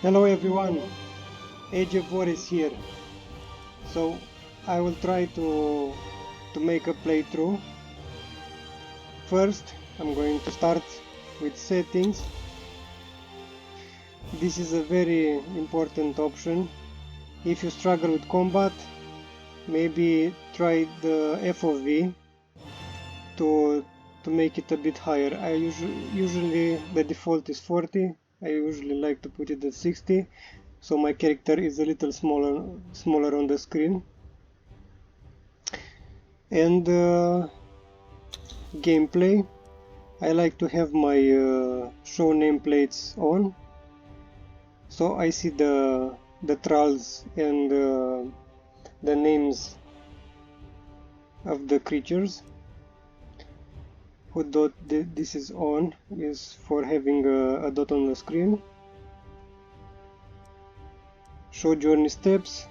Hello everyone, Age of War is here. So I will try to make a playthrough. First, I'm going to start with settings. This is a very important option. If you struggle with combat, maybe try the FOV to make it a bit higher. I usually the default is 40. I usually like to put it at 60, so my character is a little smaller on the screen. And gameplay, I like to have my show nameplates on, so I see the trolls and the names of the creatures. Who dot this is on is for having a dot on the screen. Show journey steps.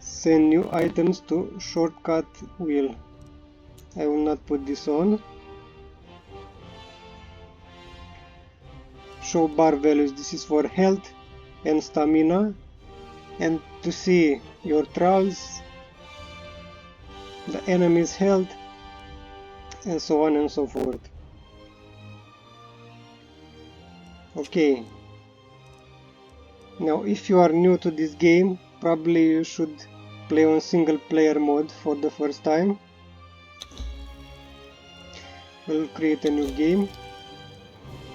Send new items to shortcut wheel. I will not put this on. Show bar values. This is for health and stamina, and to see your trolls, the enemy's health, and so on and so forth. Okay. Now, if you are new to this game, probably you should play on single player mode for the first time. We'll create a new game.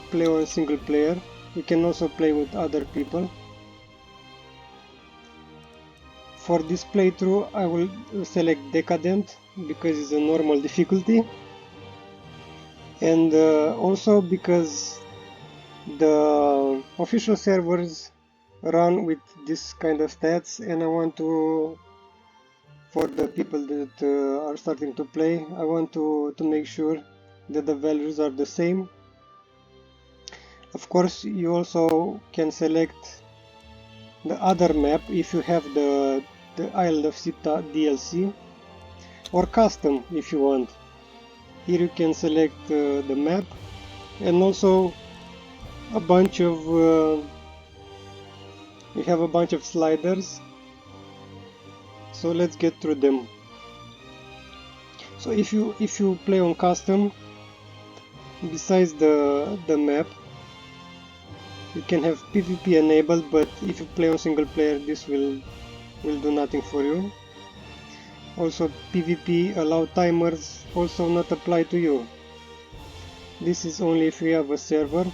Play on single player. You can also play with other people. For this playthrough, I will select Decadent because it's a normal difficulty, and also because the official servers run with this kind of stats, and I want to, for the people that are starting to play, I want to make sure that the values are the same. Of course, you also can select the other map if you have the Isle of Sipta DLC, or custom if you want. Here you can select the map, and also a bunch of we have a bunch of sliders, so let's get through them. So if you play on custom, besides the map, you can have PvP enabled, but if you play on single player, this will do nothing for you. Also, PvP allow timers also not apply to you. This is only if you have a server.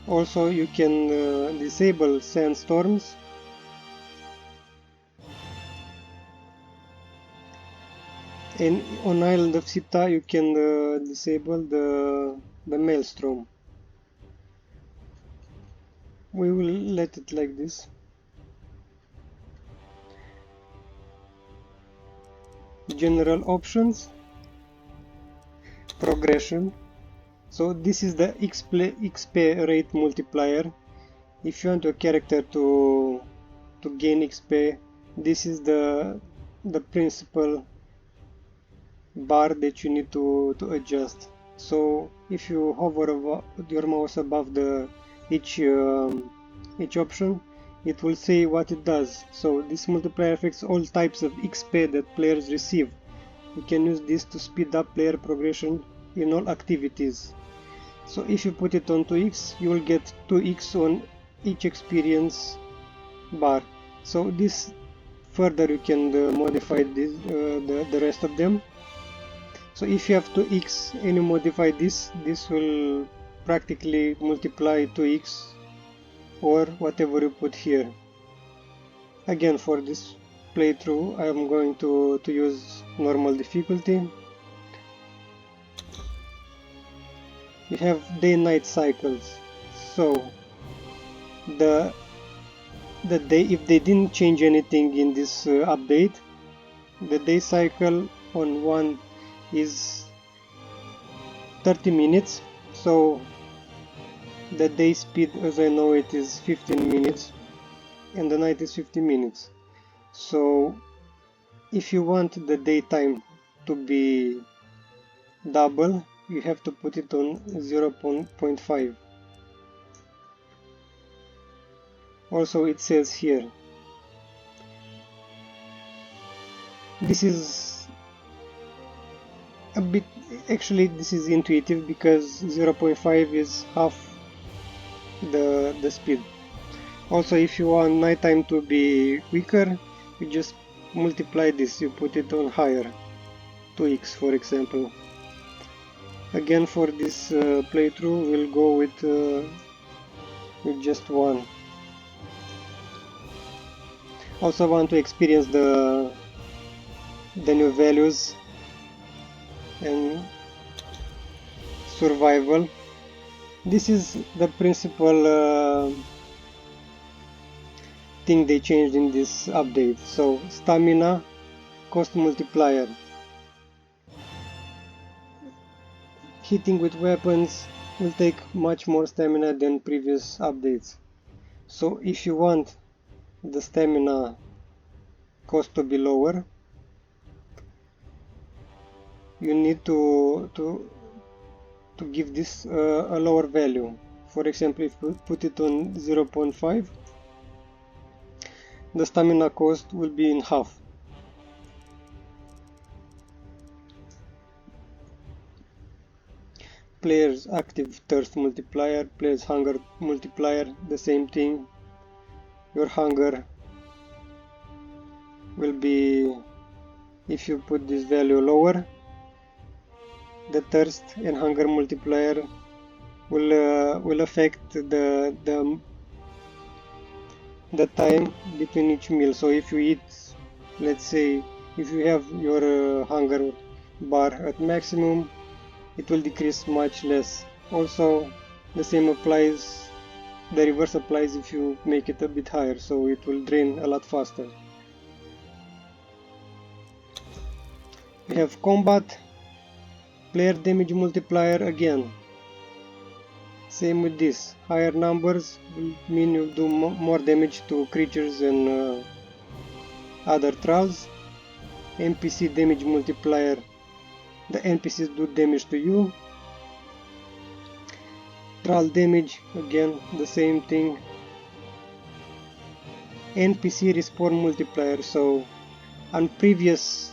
Also, you can disable sandstorms. And on Island of Sipta, you can disable the maelstrom. We will let it like this. General options, progression. So this is the XP rate multiplier. If you want your character to gain XP, this is the principal bar that you need to adjust. So if you hover your mouse above each option, it will say what it does. So this multiplier affects all types of XP that players receive. You can use this to speed up player progression in all activities. So if you put it on 2x, you will get 2x on each experience bar. So this further you can modify this, the rest of them. So if you have 2x and you modify this will practically multiply 2x or whatever you put here. Again, for this playthrough I am going to use normal difficulty. You have day-night cycles. So the day, if they didn't change anything in this update, the day cycle on one is 30 minutes, so the day speed as I know it is 15 minutes and the night is 50 minutes. So if you want the daytime to be double, you have to put it on 0.5. Also it says here, this is a bit, actually this is intuitive because 0.5 is half the speed. Also, if you want nighttime to be quicker, you just multiply this, you put it on higher, 2x for example. Again, for this playthrough we'll go with just 1. Also want to experience the new values and survival. This is the principal thing they changed in this update. So stamina cost multiplier. Hitting with weapons will take much more stamina than previous updates. So if you want the stamina cost to be lower, you need to give this a lower value. For example, if you put it on 0.5, the stamina cost will be in half. Players active thirst multiplier, players hunger multiplier, the same thing. Your hunger will be, if you put this value lower, the thirst and hunger multiplier will affect the time between each meal. So if you eat, let's say, if you have your hunger bar at maximum, it will decrease much less. Also, the same applies, the reverse applies if you make it a bit higher, so it will drain a lot faster. We have combat, player damage multiplier again. Same with this, higher numbers will mean you do more damage to creatures and other trolls. NPC damage multiplier, the NPCs do damage to you. Troll damage, again the same thing. NPC respawn multiplier, so on previous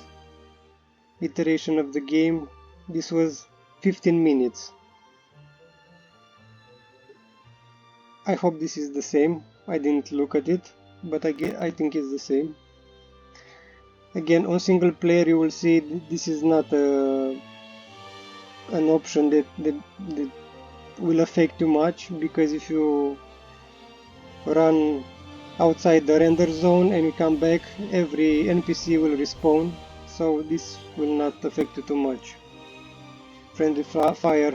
iteration of the game this was 15 minutes. I hope this is the same. I didn't look at it, but I think it's the same. Again, on single player you will see this is not an option that will affect you much, because if you run outside the render zone and you come back, every NPC will respawn, so this will not affect you too much. Friendly fire.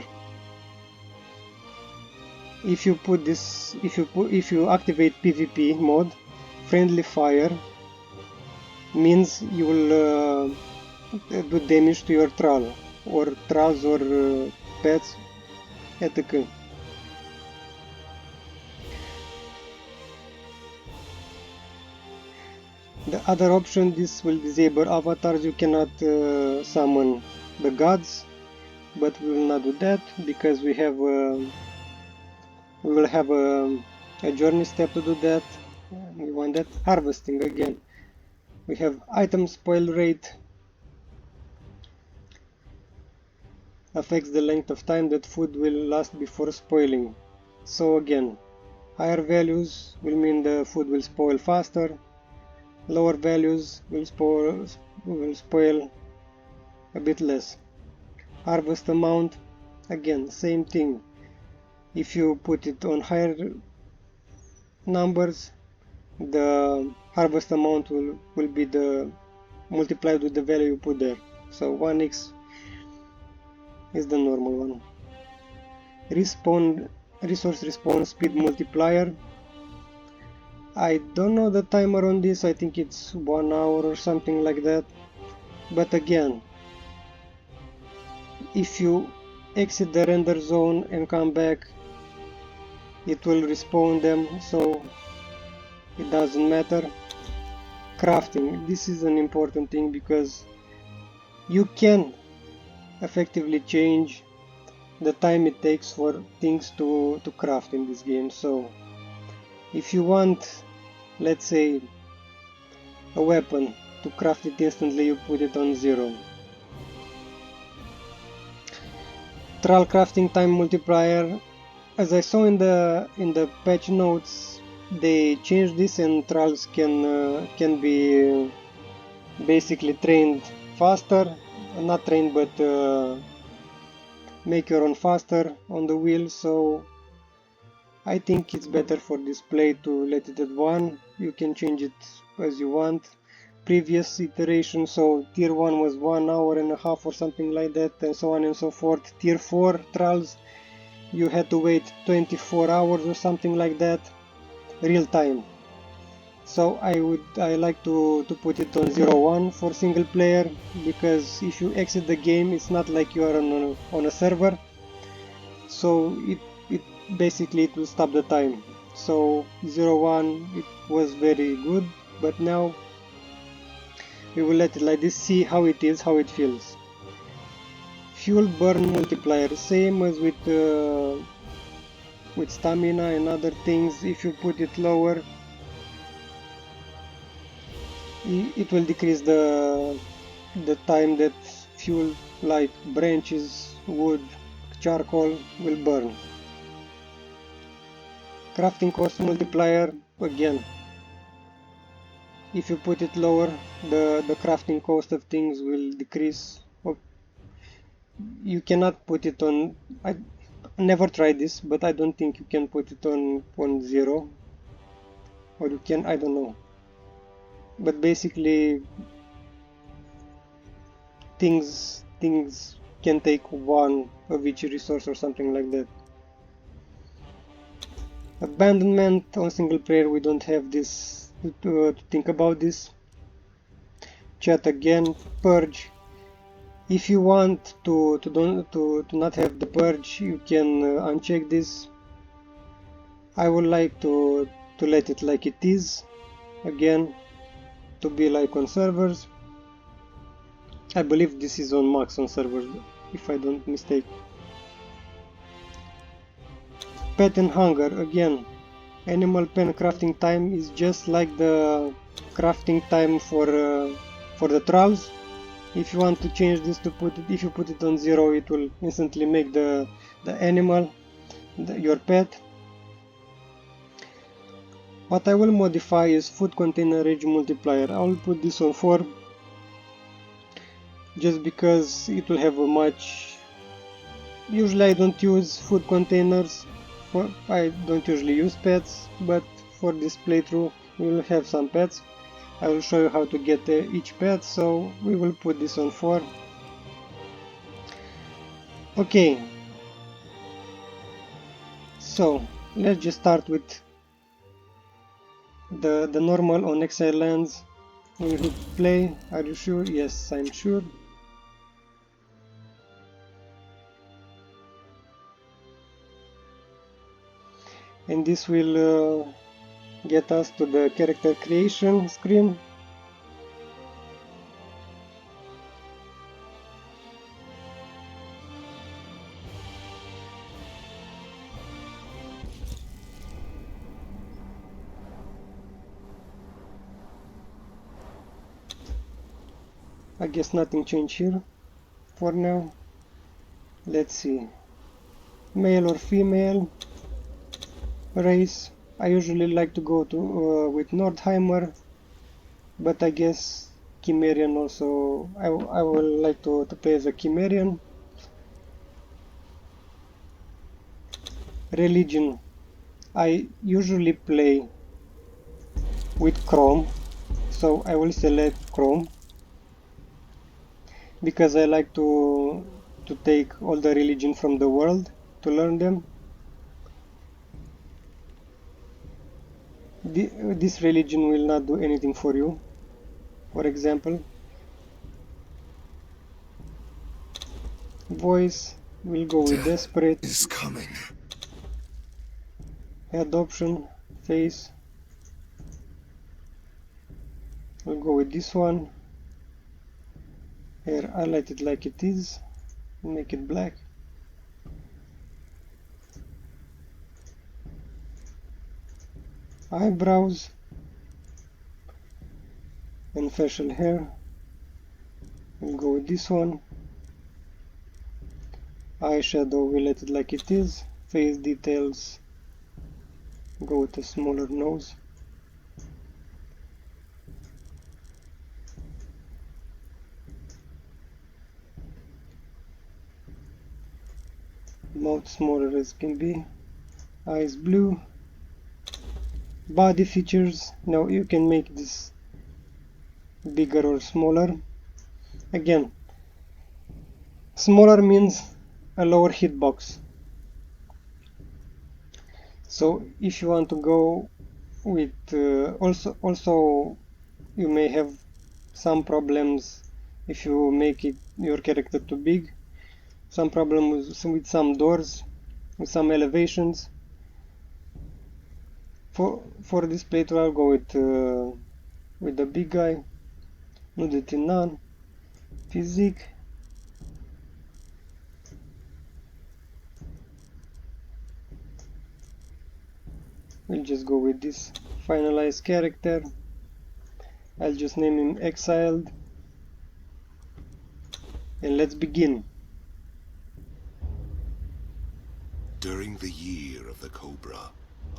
If you put this, if you activate PvP mode, friendly fire means you will do damage to your troll or trolls or pets, etc. The other option, this will disable avatars. You cannot summon the gods, but we will not do that because we will have a journey step to do that. We want that. Harvesting again. We have item spoil rate, affects the length of time that food will last before spoiling. So again, higher values will mean the food will spoil faster, lower values will spoil a bit less. Harvest amount, again same thing. If you put it on higher numbers, the harvest amount will be multiplied with the value you put there. So 1x is the normal one. Resource respawn speed multiplier. I don't know the timer on this, I think it's 1 hour or something like that. But again, if you exit the render zone and come back, it will respawn them, so it doesn't matter. Crafting, this is an important thing because You can effectively change the time it takes for things to craft in this game. So if you want, let's say, a weapon, to craft it instantly, you put it on 0. Trial crafting time multiplier, as I saw in the patch notes, they changed this and trials can be basically trained faster, not trained but make your own faster on the wheel. So I think it's better for display to let it at 1. You can change it as you want. Previous iteration, so tier 1 was 1 hour and a half or something like that, and so on and so forth. Tier 4 trials, you had to wait 24 hours or something like that, real time. So I like to put it on 0-1 for single player, because if you exit the game, it's not like you are on a server, so it basically it will stop the time. So 0-1, it was very good, but now we will let it like this, see how it is, how it feels. Fuel burn multiplier, same as with stamina and other things. If you put it lower, it will decrease the time that fuel like branches, wood, charcoal will burn. Crafting cost multiplier, again, if you put it lower, the crafting cost of things will decrease. You cannot put it on, I never tried this, but I don't think you can put it on 0, or you can, I don't know. But basically things can take 1 of each resource or something like that. Abandonment on single player, we don't have this to think about this. Chat again, purge. If you want to not have the purge, you can uncheck this. I would like to let it like it is, again, to be like on servers. I believe this is on max on servers, if I don't mistake. Pet and hunger, again, animal pen crafting time is just like the crafting time for the trials. If you want to change this to put it, if you put it on 0, it will instantly make the animal your pet. What I will modify is food container age multiplier. I will put this on 4, just because it will have a much. Usually I don't use food containers, I don't usually use pets, but for this playthrough we will have some pets. I will show you how to get each pet, so we will put this on 4. Okay, so let's just start with the normal on Exile lands. We will hit play. Are you sure? Yes, I'm sure. And this will get us to the character creation screen. I guess nothing changed here for now. Let's see. Male or female race. I usually like to go to with Nordheimer, but I guess Chimerian also. I will like to play as a Chimerian. Religion. I usually play with Chrome, so I will select Chrome, because I like to take all the religion from the world to learn them. This religion will not do anything for you. For example, voice will go with desperate. Is coming. Adoption, face, we'll go with this one. Here, highlight it like it is, make it black. Eyebrows and facial hair, we'll go with this one. Eyeshadow, we let it like it is. Face details, go with a smaller nose. Mouth smaller as can be. Eyes blue. Body features, now you can make this bigger or smaller. Again, smaller means a lower hitbox. So if you want to go with also you may have some problems if you make your character too big. Some problems with some doors, with some elevations. For this playthrough I'll go with the big guy. Nudity none. Physique. We'll just go with this finalized character. I'll just name him Exiled. And let's begin. During the year of the Cobra,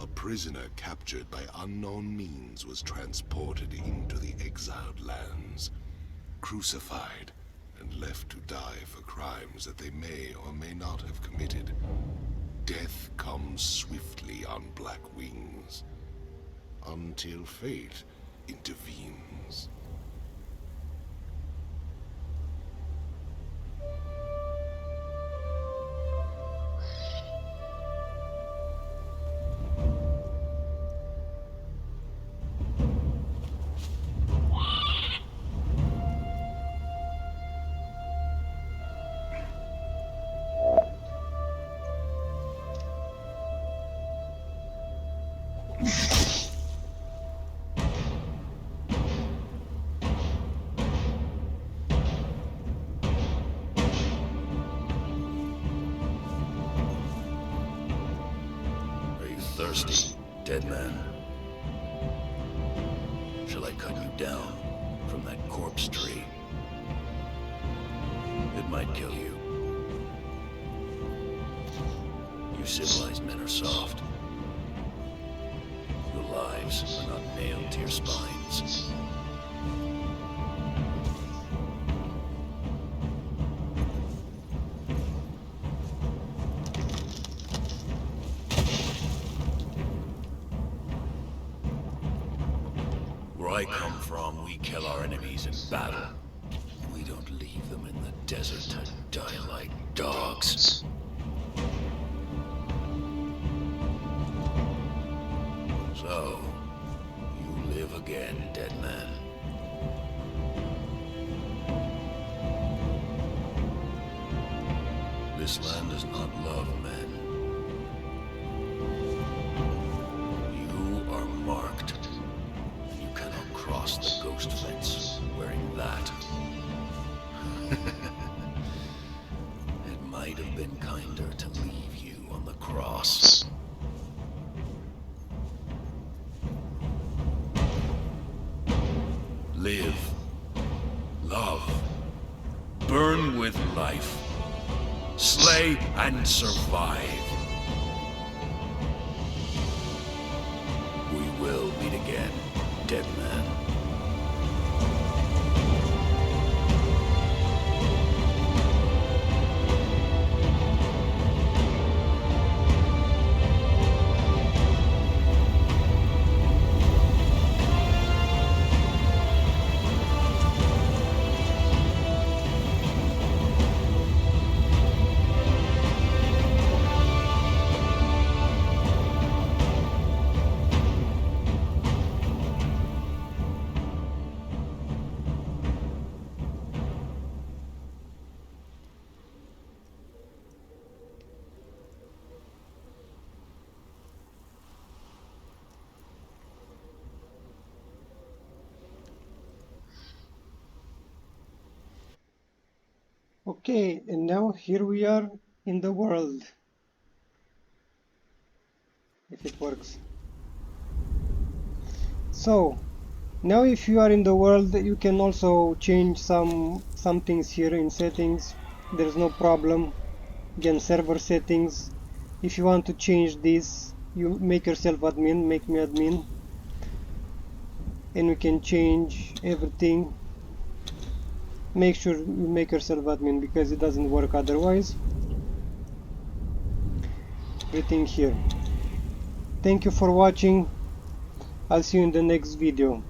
a prisoner captured by unknown means was transported into the Exiled lands, crucified, and left to die for crimes that they may or may not have committed. Death comes swiftly on black wings, until fate intervenes. Thirsty, dead man. Shall I cut you down from that corpse tree? It might kill you. You civilized men are soft. Your lives are not nailed to your spines. Where I come from, we kill our enemies in battle. We don't leave them in the desert to die like dogs. So, you live again, dead man. This land does not love men. You are marked. You cannot cross the ghost fence wearing that. It might have been kinder to leave you on the cross. Live, love, burn with life, slay and survive. We will meet again, dead man. Okay, and now here we are in the world, if it works. So now if you are in the world, you can also change some things here in settings. There's no problem. Again, server settings. If you want to change this, you make yourself admin, make me admin, and we can change everything. Make sure you make yourself admin because it doesn't work otherwise. Everything here. Thank you for watching. I'll see you in the next video.